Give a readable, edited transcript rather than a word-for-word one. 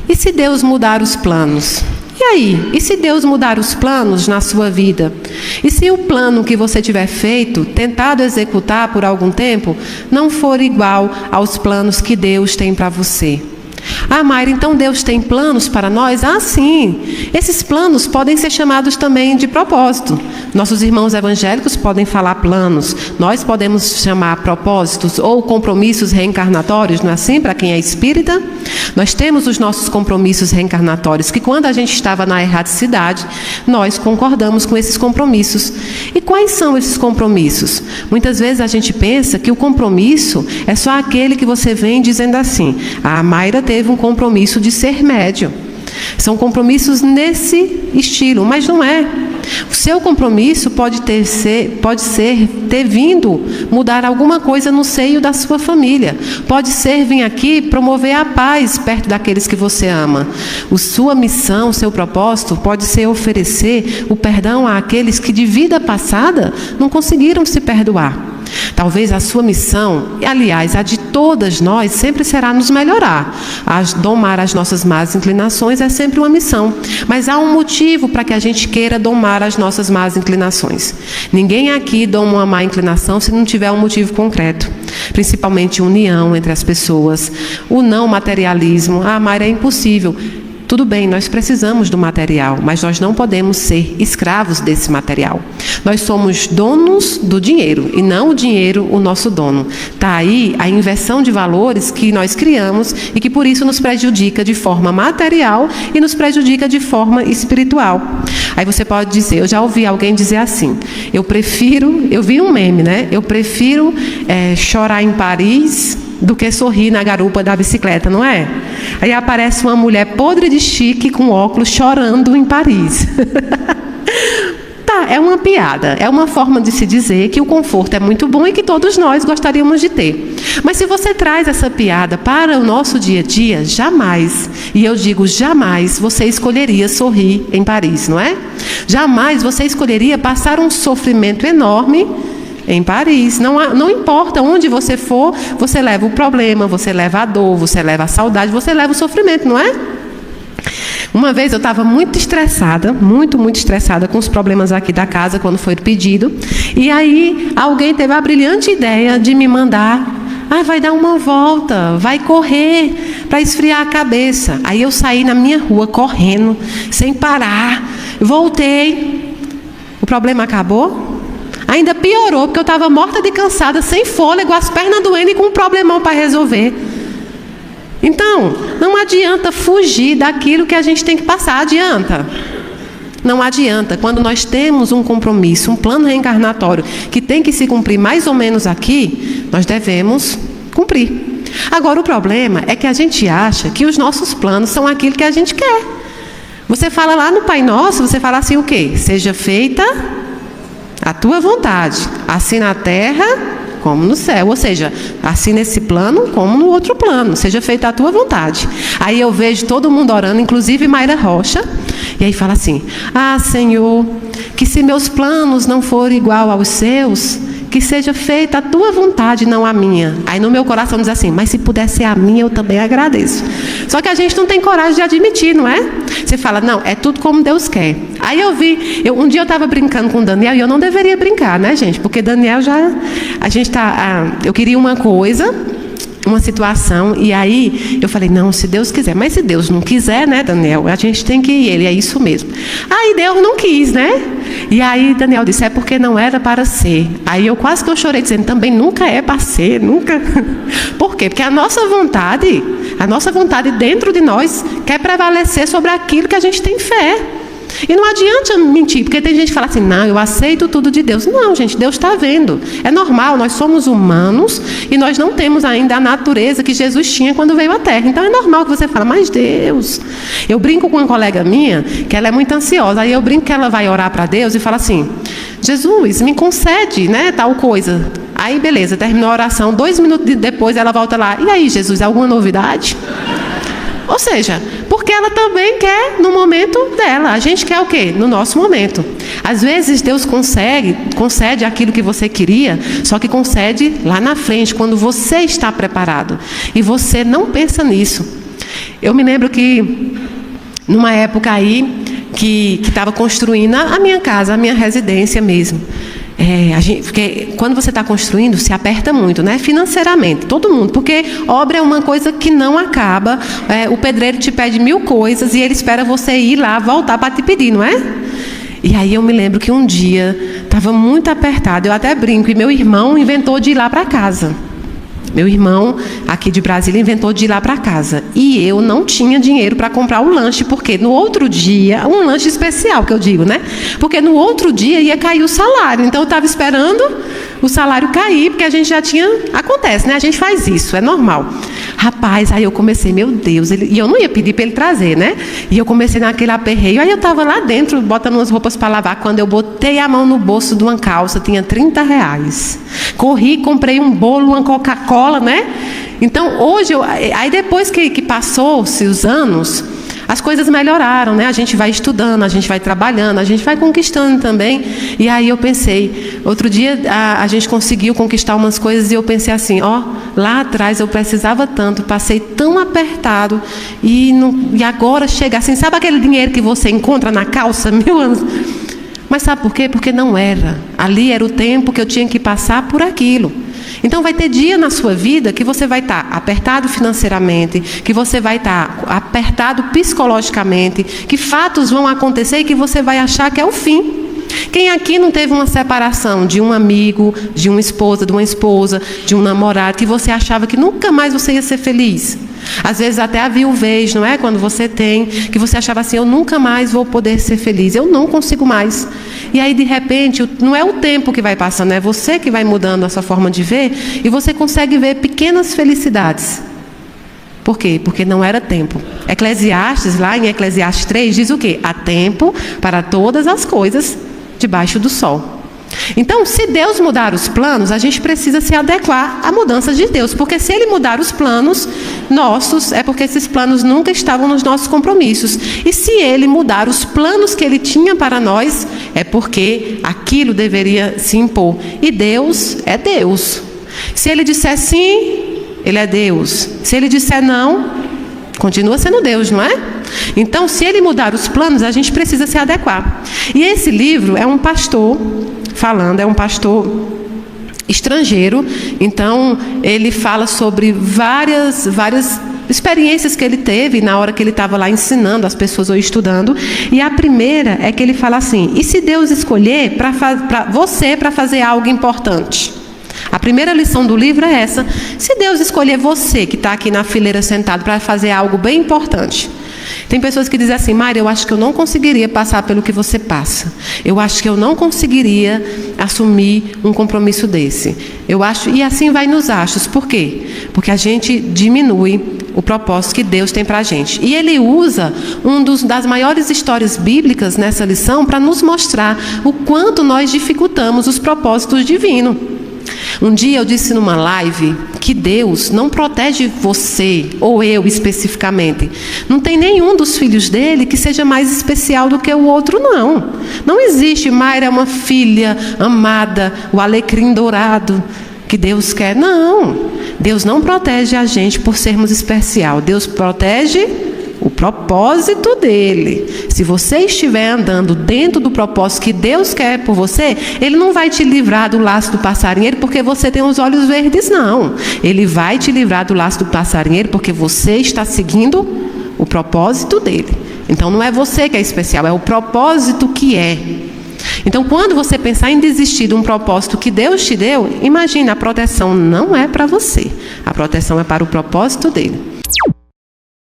E se Deus mudar os planos? E aí? E se Deus mudar os planos na sua vida? E se o plano que você tiver feito, tentado executar por algum tempo, não for igual aos planos que Deus tem para você? Ah, Mayra, então Deus tem planos para nós? Ah, sim. Esses planos podem ser chamados também de propósito. Nossos irmãos evangélicos podem falar planos. Nós podemos chamar propósitos ou compromissos reencarnatórios, não é assim? Para quem é espírita, nós temos os nossos compromissos reencarnatórios, que quando a gente estava na erradicidade, nós concordamos com esses compromissos. E quais são esses compromissos? Muitas vezes a gente pensa que o compromisso é só aquele que você vem dizendo assim: a Mayra teve um compromisso de ser médium. São compromissos nesse estilo, mas não é. O seu compromisso pode ser ter vindo mudar alguma coisa no seio da sua família. Pode ser vir aqui promover a paz perto daqueles que você ama. Sua missão, seu propósito pode ser oferecer o perdão àqueles que de vida passada não conseguiram se perdoar. Talvez a sua missão, e aliás, a de todas nós, sempre será nos melhorar. Domar as nossas más inclinações é sempre uma missão. Mas há um motivo para que a gente queira domar as nossas más inclinações. Ninguém aqui doma uma má inclinação se não tiver um motivo concreto. Principalmente união entre as pessoas, o não materialismo. Ah, Mayra, é impossível. Tudo bem, nós precisamos do material, mas nós não podemos ser escravos desse material. Nós somos donos do dinheiro e não o dinheiro o nosso dono. Está aí a inversão de valores que nós criamos e que por isso nos prejudica de forma material e nos prejudica de forma espiritual. Aí você pode dizer, eu já ouvi alguém dizer assim, eu vi um meme, né? Eu prefiro chorar em Paris do que sorrir na garupa da bicicleta, não é? Aí aparece uma mulher podre de chique com óculos chorando em Paris. Tá, é uma piada, é uma forma de se dizer que o conforto é muito bom e que todos nós gostaríamos de ter. Mas se você traz essa piada para o nosso dia a dia, jamais, e eu digo jamais, você escolheria sorrir em Paris, não é? Jamais você escolheria passar um sofrimento enorme em Paris. Não importa onde você for, você leva o problema, você leva a dor, você leva a saudade, você leva o sofrimento, não é? Uma vez eu estava muito estressada, muito estressada com os problemas aqui da casa, quando foi pedido. E aí alguém teve a brilhante ideia de me mandar, vai dar uma volta, vai correr para esfriar a cabeça. Aí eu saí na minha rua correndo, sem parar, voltei. O problema acabou? Ainda piorou, porque eu estava morta de cansada, sem fôlego, as pernas doendo e com um problemão para resolver. Então, não adianta fugir daquilo que a gente tem que passar, adianta. Não adianta. Quando nós temos um compromisso, um plano reencarnatório, que tem que se cumprir mais ou menos aqui, nós devemos cumprir. Agora, o problema é que a gente acha que os nossos planos são aquilo que a gente quer. Você fala lá no Pai Nosso, você fala assim o quê? Seja feita a tua vontade, assim na terra como no céu. Ou seja, assim nesse plano como no outro plano. Seja feita a tua vontade. Aí eu vejo todo mundo orando, inclusive Mayra Rocha. E aí fala assim, Senhor, que se meus planos não forem igual aos seus, que seja feita a tua vontade, não a minha. Aí no meu coração diz assim, mas se puder ser a minha, eu também agradeço. Só que a gente não tem coragem de admitir, não é? Você fala, não, é tudo como Deus quer. Aí um dia eu estava brincando com o Daniel, e eu não deveria brincar, né, gente? Porque Daniel eu queria uma coisa, uma situação, e aí eu falei, não, se Deus quiser. Mas se Deus não quiser, né, Daniel, a gente tem que ir. Ele, é isso mesmo. Aí Deus não quis, né? E aí Daniel disse, é porque não era para ser. Aí eu quase que eu chorei, dizendo, também nunca é para ser, nunca. Por quê? Porque a nossa vontade dentro de nós quer prevalecer sobre aquilo que a gente tem fé. E não adianta mentir, porque tem gente que fala assim, não, eu aceito tudo de Deus. Não, gente, Deus está vendo. É normal, nós somos humanos e nós não temos ainda a natureza que Jesus tinha quando veio à Terra. Então é normal que você fale, mas Deus... Eu brinco com uma colega minha, que ela é muito ansiosa. Aí eu brinco que ela vai orar para Deus e fala assim, Jesus, me concede, né, tal coisa. Aí beleza, terminou a oração, 2 minutos depois ela volta lá, e aí Jesus, alguma novidade? Ou seja, porque ela também quer no momento dela. A gente quer o quê? No nosso momento. Às vezes Deus concede aquilo que você queria, só que concede lá na frente, quando você está preparado. E você não pensa nisso. Eu me lembro que, numa época aí, que estava construindo a minha casa, a minha residência mesmo. Porque quando você está construindo, se aperta muito, né? Financeiramente, todo mundo, porque obra é uma coisa que não acaba. O pedreiro te pede 1000 coisas e ele espera você ir lá, voltar para te pedir, não é? E aí eu me lembro que um dia estava muito apertado, eu até brinco, e meu irmão inventou de ir lá para casa. Meu irmão, aqui de Brasília, inventou de ir lá para casa. E eu não tinha dinheiro para comprar o lanche, porque no outro dia, um lanche especial que eu digo, né? Porque no outro dia ia cair o salário. Então eu estava esperando o salário cair, porque a gente já tinha... Acontece, né? A gente faz isso, é normal. Rapaz, aí eu comecei, meu Deus, e eu não ia pedir para ele trazer, né? E eu comecei naquele aperreio. Aí eu estava lá dentro, botando umas roupas para lavar. Quando eu botei a mão no bolso de uma calça, tinha R$30. Corri, comprei um bolo, uma Coca-Cola, né? Então, hoje, aí depois que passou-se os anos, as coisas melhoraram, né? A gente vai estudando, a gente vai trabalhando, a gente vai conquistando também. E aí eu pensei, outro dia a gente conseguiu conquistar umas coisas e eu pensei assim, lá atrás eu precisava tanto, passei tão apertado e agora chega assim, sabe aquele dinheiro que você encontra na calça, meu anos? Mas sabe por quê? Porque não era. Ali era o tempo que eu tinha que passar por aquilo. Então vai ter dia na sua vida que você vai estar apertado financeiramente, que você vai estar apertado psicologicamente, que fatos vão acontecer e que você vai achar que é o fim. Quem aqui não teve uma separação de um amigo, de uma esposa, de um namorado, que você achava que nunca mais você ia ser feliz? Às vezes até a viuvez, não é? Quando você tem, que você achava assim, eu nunca mais vou poder ser feliz, eu não consigo mais. E aí de repente, não é o tempo que vai passando, é você que vai mudando a sua forma de ver e você consegue ver pequenas felicidades. Por quê? Porque não era tempo. Eclesiastes, lá em Eclesiastes 3, diz o quê? Há tempo para todas as coisas debaixo do sol. Então, se Deus mudar os planos, a gente precisa se adequar à mudança de Deus, porque se Ele mudar os planos nossos, é porque esses planos nunca estavam nos nossos compromissos. E se Ele mudar os planos que Ele tinha para nós, é porque aquilo deveria se impor. E Deus é Deus. Se Ele disser sim, Ele é Deus. Se Ele disser não, continua sendo Deus, não é? Então, se Ele mudar os planos, a gente precisa se adequar. E esse livro é um pastor falando, é um pastor estrangeiro. Então, ele fala sobre várias experiências que ele teve na hora que ele estava lá ensinando as pessoas ou estudando. E a primeira é que ele fala assim, e se Deus escolher para você para fazer algo importante? A primeira lição do livro é essa. Se Deus escolher você, que está aqui na fileira sentado, para fazer algo bem importante. Tem pessoas que dizem assim, Mari, eu acho que eu não conseguiria passar pelo que você passa. Eu acho que eu não conseguiria assumir um compromisso desse. Eu acho, e assim vai nos achos. Por quê? Porque a gente diminui o propósito que Deus tem para a gente. E ele usa das maiores histórias bíblicas nessa lição para nos mostrar o quanto nós dificultamos os propósitos divinos. Um dia eu disse numa live que Deus não protege você, ou eu especificamente. Não tem nenhum dos filhos dele que seja mais especial do que o outro, não. Não existe, Mayra é uma filha amada, o alecrim dourado que Deus quer. Não, Deus não protege a gente por sermos especial. Deus protege o propósito dele. Se você estiver andando dentro do propósito que Deus quer por você, ele não vai te livrar do laço do passarinheiro porque você tem os olhos verdes, não. Ele vai te livrar do laço do passarinheiro porque você está seguindo o propósito dele. Então não é você que é especial, é o propósito que é. Então quando você pensar em desistir de um propósito que Deus te deu, imagine, a proteção não é para você. A proteção é para o propósito dele.